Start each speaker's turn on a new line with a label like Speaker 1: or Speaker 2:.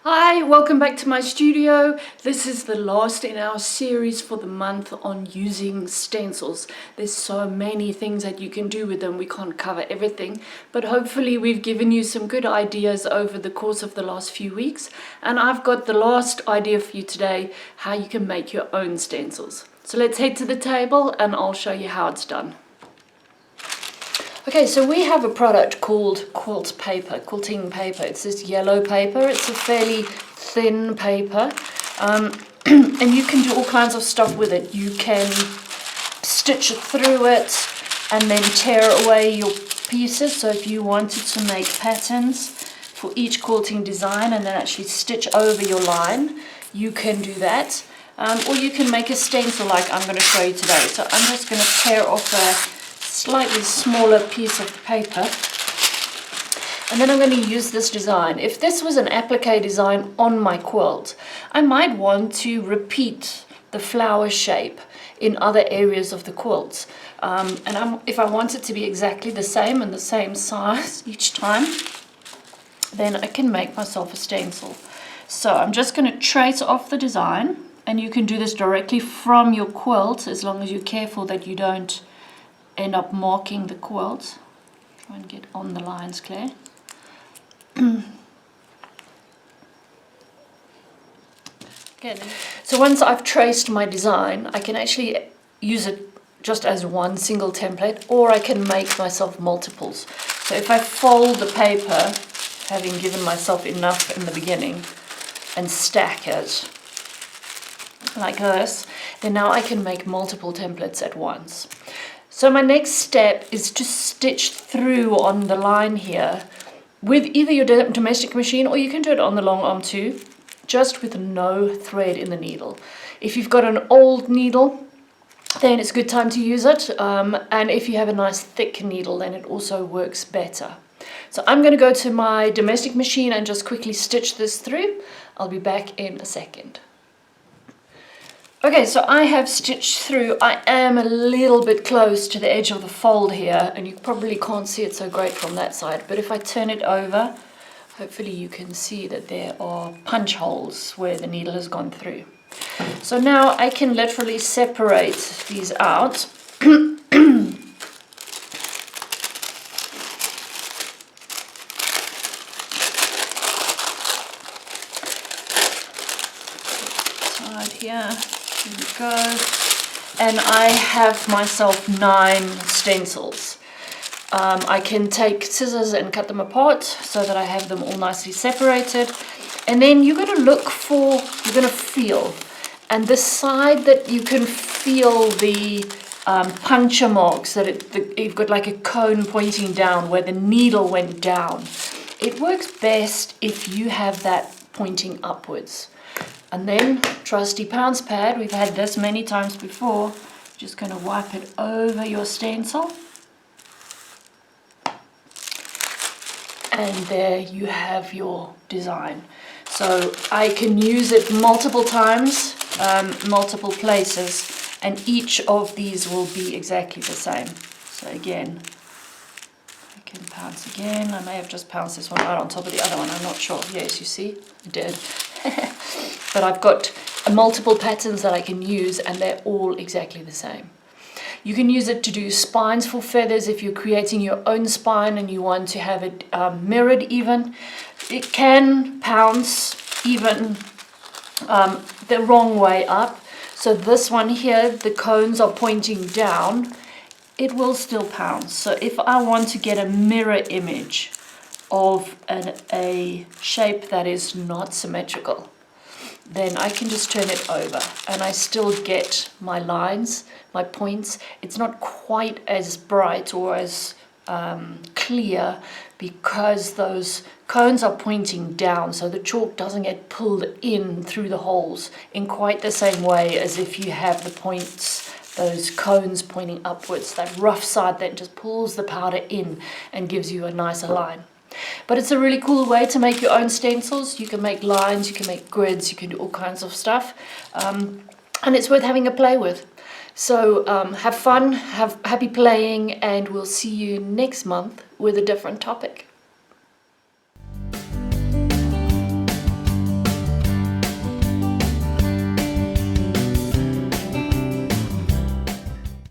Speaker 1: Hi, welcome back to my studio. This is the last in our series for the month on using stencils. There's so many things that you can do with them. We can't cover everything, but hopefully we've given you some good ideas over the course of the last few weeks. And I've got the last idea for you today, how you can make your own stencils. So let's head to the table and I'll show you how it's done. Okay, so we have a product called quilting paper. It's this yellow paper. It's a fairly thin paper, and you can do all kinds of stuff with it. You can stitch through it and then tear away your pieces. So if you wanted to make patterns for each quilting design and then actually stitch over your line, you can do that. Or you can make a stencil like I'm going to show you today. So I'm just going to tear off a slightly smaller piece of paper, and then I'm going to use this design. If this was an applique design on my quilt, I might want to repeat the flower shape in other areas of the quilt, if I want it to be exactly the same and the same size each time, then I can make myself a stencil. So I'm just going to trace off the design, and you can do this directly from your quilt as long as you're careful that you don't end up marking the quilt. Try and get on the lines, Claire. Okay, so once I've traced my design, I can actually use it just as one single template, or I can make myself multiples. So if I fold the paper, having given myself enough in the beginning, and stack it like this, then now I can make multiple templates at once. So my next step is to stitch through on the line here with either your domestic machine, or you can do it on the long arm too, just with no thread in the needle. If you've got an old needle, then it's a good time to use it. And if you have a nice thick needle, then it also works better. So I'm going to go to my domestic machine and just quickly stitch this through. I'll be back in a second. Okay, so I have stitched through. I am a little bit close to the edge of the fold here, and you probably can't see it so great from that side, but if I turn it over, hopefully you can see that there are punch holes where the needle has gone through. So now I can literally separate these out. Side here. There we go. And I have myself 9 stencils. I can take scissors and cut them apart so that I have them all nicely separated. And then you're going to feel. And the side that you can feel the puncture marks, that you've got like a cone pointing down where the needle went down. It works best if you have that pointing upwards. And then, trusty pounce pad, we've had this many times before, just going to wipe it over your stencil. And there you have your design. So I can use it multiple times, multiple places, and each of these will be exactly the same. So again, I can pounce again. I may have just pounced this one right on top of the other one, I'm not sure. Yes, you see, I did. But I've got multiple patterns that I can use, and they're all exactly the same. You can use it to do spines for feathers if you're creating your own spine and you want to have it mirrored even. It can pounce even the wrong way up. So this one here, the cones are pointing down. It will still pounce. So if I want to get a mirror image of a shape that is not symmetrical, then I can just turn it over and I still get my lines, my points. It's not quite as bright or as clear because those cones are pointing down, so the chalk doesn't get pulled in through the holes in quite the same way as if you have the points, those cones pointing upwards. That rough side then just pulls the powder in and gives you a nicer line. But it's a really cool way to make your own stencils. You can make lines, you can make grids, you can do all kinds of stuff. And it's worth having a play with. So have fun, have happy playing, and we'll see you next month with a different topic.